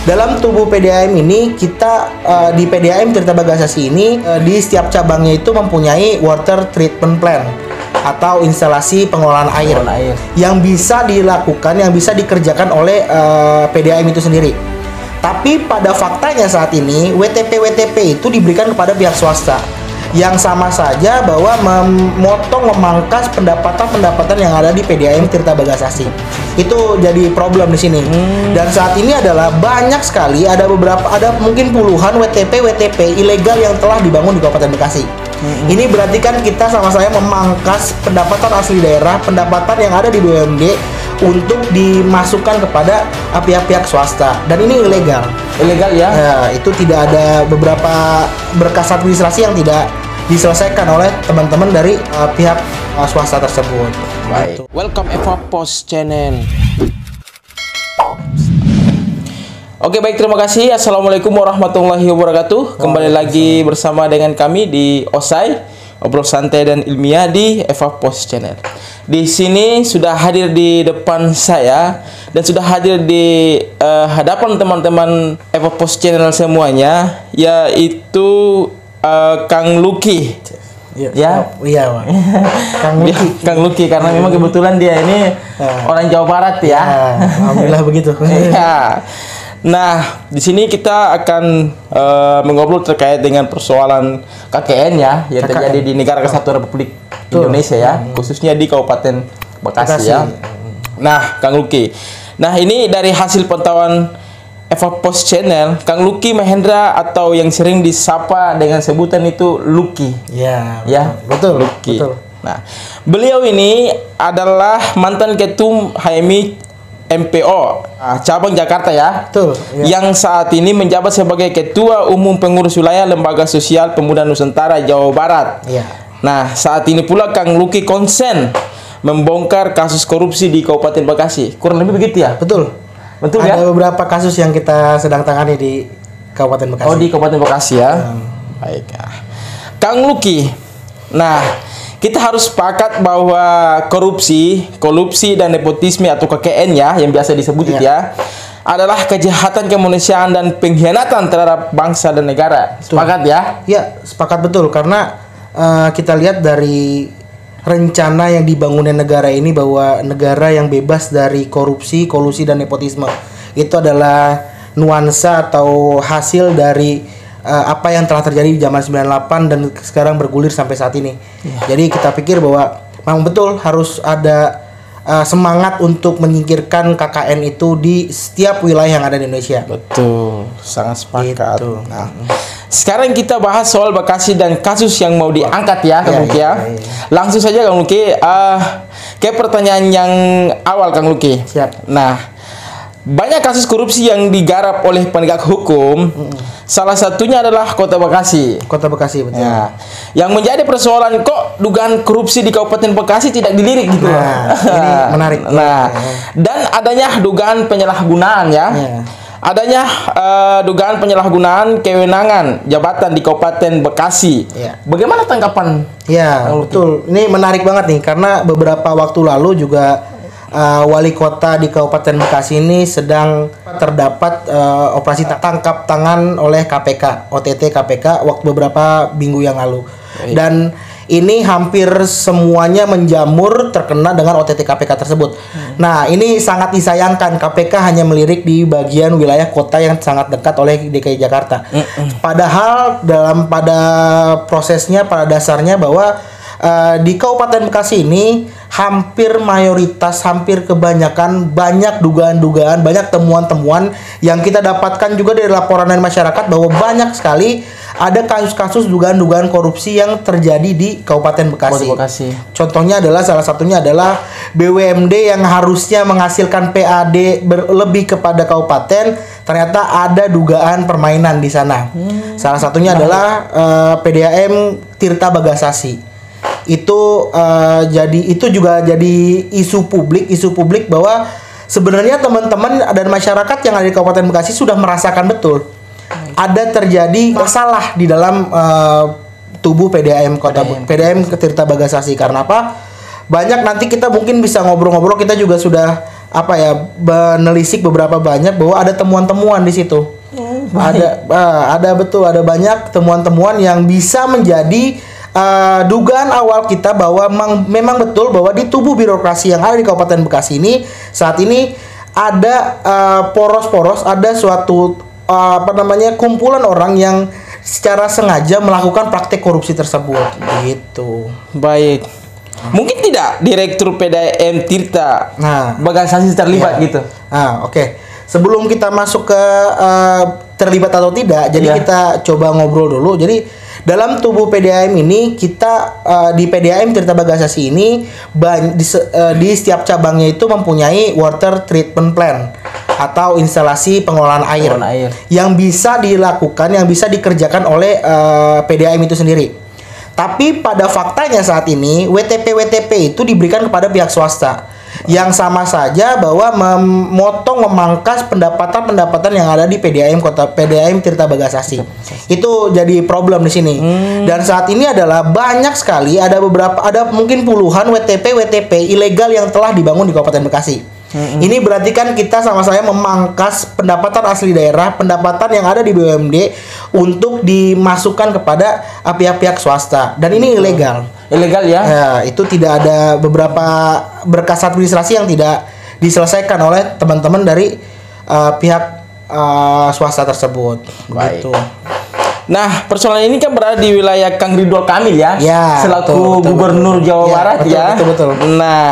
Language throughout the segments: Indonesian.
Dalam tubuh PDAM ini kita di PDAM Tirta Bagasasi ini di setiap cabangnya itu mempunyai water treatment plant atau instalasi pengelolaan air yang bisa dilakukan, yang bisa dikerjakan oleh PDAM itu sendiri. Tapi pada faktanya saat ini WTP itu diberikan kepada pihak swasta, yang sama saja bahwa memangkas pendapatan yang ada di PDAM Tirta Bagasasi. Itu jadi problem di sini. Dan saat ini adalah banyak sekali, ada mungkin puluhan WTP ilegal yang telah dibangun di Kabupaten Bekasi. Ini berarti kan kita sama saya memangkas pendapatan asli daerah, pendapatan yang ada di BUMD untuk dimasukkan kepada pihak-pihak swasta, dan ini ilegal ya. Itu tidak ada beberapa berkas administrasi yang tidak diselesaikan oleh teman-teman dari pihak swasta tersebut. Baik. Welcome Eva Post Channel. Oke, baik, terima kasih. Assalamualaikum warahmatullahi wabarakatuh. Kembali lagi bersama dengan kami di OSAI, Obrol Santai dan Ilmiah di Eva Post Channel. Di sini sudah hadir di depan saya dan sudah hadir di hadapan teman-teman Eva Post Channel semuanya, yaitu Kang Lucky. Iya, Kang Lucky, karena memang kebetulan dia ini orang Jawa Barat ya. Alhamdulillah begitu. Ya. Nah, di sini kita akan mengobrol terkait dengan persoalan KKN ya, yang terjadi di Negara Kesatuan Republik Indonesia ya, khususnya di Kabupaten Bekasi ya. Nah, Kang Lucky. Nah, ini dari hasil pantauan Eva Post Channel, Kang Lucky Mahendra atau yang sering disapa dengan sebutan itu Lucky. Ya, betul. Lucky. Betul. Nah, beliau ini adalah mantan ketum HMI MPO cabang Jakarta ya. Betul. Ya. Yang saat ini menjabat sebagai Ketua Umum Pengurus Wilayah Lembaga Sosial Pemuda Nusantara Jawa Barat. Ya. Nah, saat ini pula Kang Lucky konsen membongkar kasus korupsi di Kabupaten Bekasi. Kurang lebih begitu ya? Betul ya? Ada beberapa kasus yang kita sedang tangani di Kabupaten Bekasi. Oh, di Kabupaten Bekasi ya. Baik. Kang Lucky. Nah, kita harus sepakat bahwa korupsi dan nepotisme atau KKN ya, yang biasa disebut itu ya, adalah kejahatan kemanusiaan dan pengkhianatan terhadap bangsa dan negara. Sepakat ya? Ya, sepakat betul, karena kita lihat dari rencana yang dibangunnya negara ini bahwa negara yang bebas dari korupsi, kolusi dan nepotisme itu adalah nuansa atau hasil dari apa yang telah terjadi di zaman 98 dan sekarang bergulir sampai saat ini. Jadi kita pikir bahwa memang betul harus ada semangat untuk menyingkirkan KKN itu di setiap wilayah yang ada di Indonesia. Betul, sangat sepakat. Gitu. Nah, sekarang kita bahas soal Bekasi dan kasus yang mau diangkat ya, Kang Lucky ya. Langsung saja Kang Lucky, ke pertanyaan yang awal Kang Lucky. Siap. Nah, banyak kasus korupsi yang digarap oleh penegak hukum. Salah satunya adalah Kota Bekasi. Kota Bekasi, betul. Ya. Yang menjadi persoalan, kok dugaan korupsi di Kabupaten Bekasi tidak dilirik gitu. Nah, ini menarik. Nah, dan adanya dugaan penyalahgunaan ya. Adanya dugaan penyalahgunaan kewenangan jabatan di Kabupaten Bekasi. Bagaimana tanggapan? Ya, betul. Ini menarik banget nih, karena beberapa waktu lalu juga wali kota di Kabupaten Bekasi ini sedang terdapat operasi tangkap tangan oleh KPK, OTT KPK waktu beberapa minggu yang lalu. Dan ini hampir semuanya menjamur terkena dengan OTT KPK tersebut. Nah, ini sangat disayangkan, KPK hanya melirik di bagian wilayah kota yang sangat dekat oleh DKI Jakarta. Padahal pada prosesnya, pada dasarnya bahwa di Kabupaten Bekasi ini hampir kebanyakan banyak dugaan-dugaan, banyak temuan-temuan yang kita dapatkan juga dari laporan dari masyarakat bahwa banyak sekali ada kasus-kasus dugaan-dugaan korupsi yang terjadi di Kabupaten Bekasi. Contohnya adalah, salah satunya adalah BUMD yang harusnya menghasilkan PAD lebih kepada kabupaten, ternyata ada dugaan permainan di sana. Salah satunya adalah PDAM Tirta Bagasasi. Itu juga jadi isu publik bahwa sebenarnya teman-teman dan masyarakat yang ada di Kabupaten Bekasi sudah merasakan betul ada terjadi masalah di dalam tubuh PDAM Tirta Bagasasi. Karena apa? Banyak, nanti kita mungkin bisa ngobrol-ngobrol, kita juga sudah menelisik beberapa banyak bahwa ada temuan-temuan di situ. Ada banyak temuan-temuan yang bisa menjadi dugaan awal kita bahwa memang betul bahwa di tubuh birokrasi yang ada di Kabupaten Bekasi ini saat ini ada poros-poros, ada suatu kumpulan orang yang secara sengaja melakukan praktek korupsi tersebut gitu. Baik. Mungkin tidak Direktur PDAM Tirta Bagasasi terlibat gitu. Oke. Sebelum kita masuk ke terlibat atau tidak, jadi kita coba ngobrol dulu. Jadi dalam tubuh PDAM ini kita di PDAM Tirta Bagasasi ini di setiap cabangnya itu mempunyai water treatment plan atau instalasi pengelolaan air yang bisa dilakukan, yang bisa dikerjakan oleh PDAM itu sendiri. Tapi pada faktanya saat ini WTP itu diberikan kepada pihak swasta yang sama saja bahwa memangkas pendapatan yang ada di PDAM Tirta Bagasasi. Itu jadi problem di sini. Dan saat ini adalah banyak sekali, ada mungkin puluhan WTP ilegal yang telah dibangun di Kabupaten Bekasi. Ini berarti kan kita sama-sama memangkas pendapatan asli daerah, pendapatan yang ada di BUMD untuk dimasukkan kepada pihak-pihak swasta, dan ini ilegal. Ilegal ya? Ya, itu tidak ada beberapa berkas administrasi yang tidak diselesaikan oleh teman-teman dari pihak swasta tersebut. Baik. Gitu. Nah, persoalan ini kan berada di wilayah Kang Ridwan Kamil ya, selaku Gubernur Jawa Barat ya. Betul. Nah,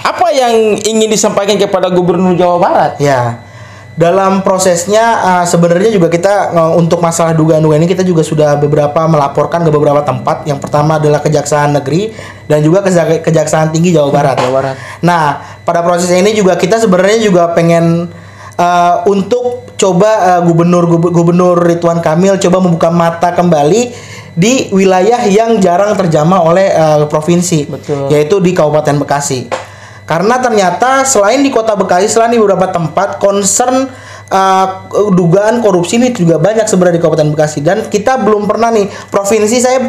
apa yang ingin disampaikan kepada Gubernur Jawa Barat? Ya, dalam prosesnya sebenarnya juga kita untuk masalah dugaan-dugaan ini kita juga sudah beberapa melaporkan ke beberapa tempat. Yang pertama adalah Kejaksaan Negeri dan juga Kejaksaan Tinggi Jawa Barat. Nah, pada proses ini juga kita sebenarnya juga pengen untuk coba Gubernur Ridwan Kamil coba membuka mata kembali di wilayah yang jarang terjamah oleh provinsi, yaitu di Kabupaten Bekasi. Karena ternyata selain di Kota Bekasi, selain di beberapa tempat, concern dugaan korupsi ini juga banyak sebenarnya di Kabupaten Bekasi, dan kita belum pernah nih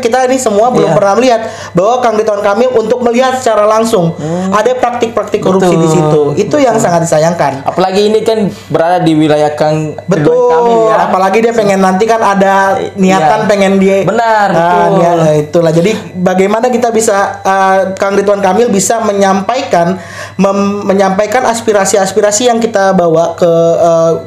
kita ini semua belum pernah melihat bahwa Kang Ridwan Kamil untuk melihat secara langsung ada praktik-praktik korupsi di situ. Itu yang sangat disayangkan. Apalagi ini kan berada di wilayah Kang Ridwan Kamil ya. Apalagi dia pengen nanti kan ada niatan pengen dia. Benar. Itulah. Jadi bagaimana kita bisa Kang Ridwan Kamil bisa menyampaikan aspirasi-aspirasi yang kita bawa ke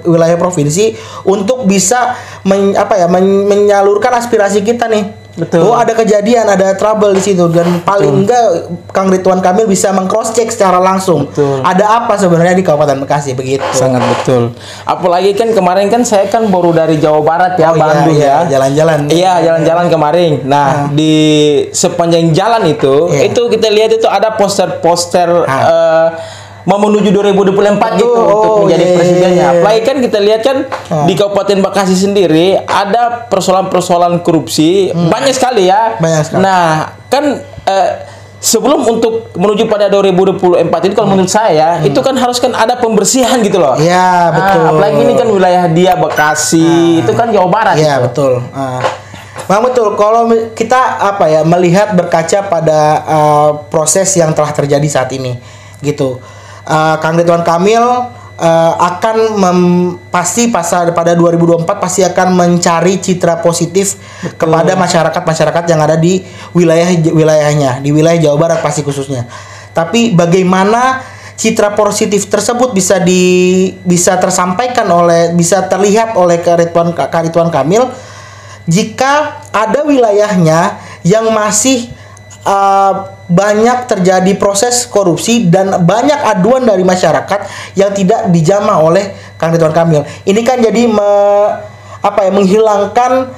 wilayah provinsi untuk bisa menyalurkan aspirasi kita nih. Oh, ada kejadian, ada trouble di situ, dan paling enggak Kang Ridwan Kamil bisa meng-cross check secara langsung. Ada apa sebenarnya di Kabupaten Bekasi begitu. Sangat betul. Apalagi kan kemarin kan saya kan baru dari Jawa Barat ya, Bandung ya. Jalan-jalan. Iya, jalan-jalan kemarin. Nah, di sepanjang jalan itu kita lihat itu ada poster-poster mau menuju 2024 gitu untuk menjadi presidennya. Apalagi kan kita lihat kan di Kabupaten Bekasi sendiri ada persoalan-persoalan korupsi banyak sekali ya. Nah, kan sebelum untuk menuju pada 2024 ini kalau menurut saya itu kan harus kan ada pembersihan gitu loh. Iya, betul. Apalagi ini kan wilayah dia Bekasi, itu kan Jawa Barat. Iya, gitu. Betul. Betul. Kalau kita melihat berkaca pada proses yang telah terjadi saat ini gitu. Kang Ridwan Kamil pasti pada 2024 pasti akan mencari citra positif kepada masyarakat yang ada di wilayahnya, di wilayah Jawa Barat pasti khususnya. Tapi bagaimana citra positif tersebut bisa tersampaikan bisa terlihat oleh Kang Ridwan Kamil jika ada wilayahnya yang masih banyak terjadi proses korupsi dan banyak aduan dari masyarakat yang tidak dijamah oleh Kang Ridwan Kamil. Ini kan jadi menghilangkan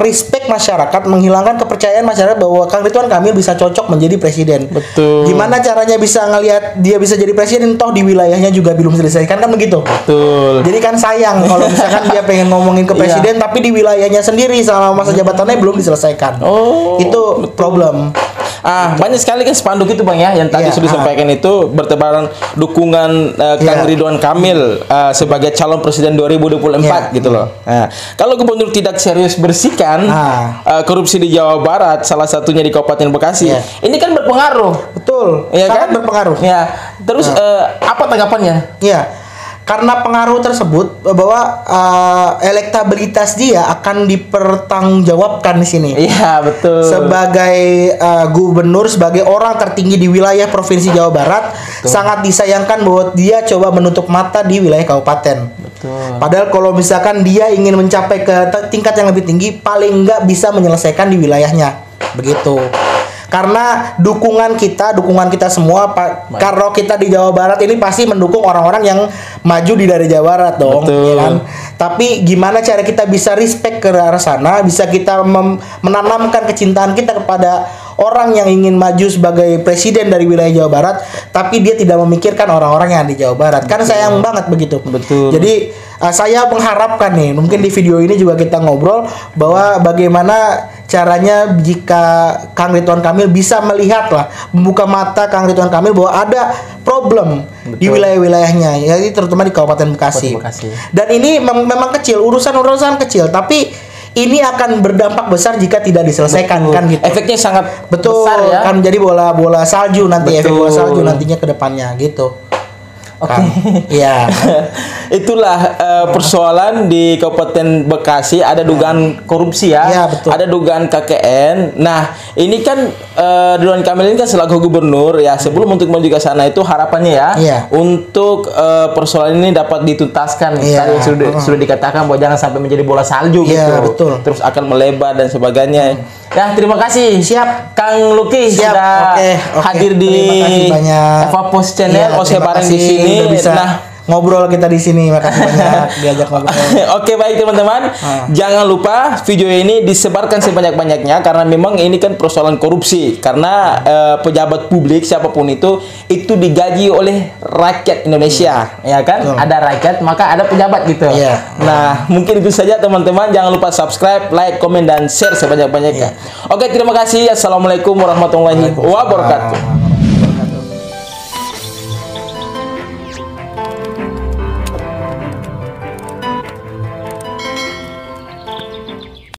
respect masyarakat, menghilangkan kepercayaan masyarakat bahwa Kang Ridwan Kamil bisa cocok menjadi presiden. Betul. Gimana caranya bisa ngelihat dia bisa jadi presiden toh di wilayahnya juga belum selesaikan kan begitu. Betul. Jadi kan sayang kalau misalkan dia pengen ngomongin ke presiden tapi di wilayahnya sendiri selama masa jabatannya belum diselesaikan. Itu problem. Banyak sekali kan spanduk itu Bang ya yang tadi sudah disampaikan itu bertebaran dukungan Kang Ridwan Kamil sebagai calon presiden 2024 gitu loh. Nah, kalau gubernur tidak serius bersihkan korupsi di Jawa Barat, salah satunya di Kabupaten Bekasi, ini kan berpengaruh. Betul. Ya sangat kan? Berpengaruh. Ya. terus apa tanggapannya? Ya, karena pengaruh tersebut bahwa elektabilitas dia akan dipertanggungjawabkan di sini. Iya, betul. Sebagai gubernur, sebagai orang tertinggi di wilayah Provinsi Jawa Barat, sangat disayangkan bahwa dia coba menutup mata di wilayah kabupaten. Betul. Padahal kalau misalkan dia ingin mencapai ke tingkat yang lebih tinggi, paling nggak bisa menyelesaikan di wilayahnya. Begitu. Karena dukungan kita semua, kalau kita di Jawa Barat ini pasti mendukung orang-orang yang maju di dari Jawa Barat dong, betul. Ya kan? Tapi gimana cara kita bisa respect ke arah sana, bisa kita menanamkan kecintaan kita kepada orang yang ingin maju sebagai presiden dari wilayah Jawa Barat, tapi dia tidak memikirkan orang-orang yang di Jawa Barat. Kan sayang banget begitu. Betul. Jadi saya mengharapkan nih, mungkin di video ini juga kita ngobrol bahwa bagaimana caranya jika Kang Ridwan Kamil bisa melihat lah, membuka mata Kang Ridwan Kamil bahwa ada problem di wilayah-wilayahnya, ya terutama di Kabupaten Bekasi. Dan ini memang kecil, urusan kecil, tapi ini akan berdampak besar jika tidak diselesaikan. Betul. Kan gitu. Efeknya sangat besar ya. Kan jadi bola salju nanti, efek bola salju nantinya ke depannya gitu. Oke. Iya. Itulah persoalan di Kabupaten Bekasi, ada dugaan korupsi ya. Iya, betul. Ada dugaan KKN. Nah, ini kan Ridwan Kamil ini kan selaku gubernur ya, sebelum untuk menuju ke sana itu harapannya ya, untuk persoalan ini dapat dituntaskan. Tadi sudah dikatakan bahwa jangan sampai menjadi bola salju gitu. Betul. Terus akan melebar dan sebagainya. Ya, terima kasih. Siap. Kang Luki sudah hadir di Eva Post Channel. Saya bareng di sini. Bisa ngobrol kita di sini. Makasih banyak diajak ngobrol. Oke, baik teman-teman. Jangan lupa video ini disebarkan sebanyak-banyaknya karena memang ini kan persoalan korupsi. Karena pejabat publik siapapun itu digaji oleh rakyat Indonesia, ya kan? Ada rakyat, maka ada pejabat gitu. Nah, mungkin itu saja teman-teman. Jangan lupa subscribe, like, komen dan share sebanyak-banyaknya. Oke, terima kasih. Assalamualaikum warahmatullahi wabarakatuh.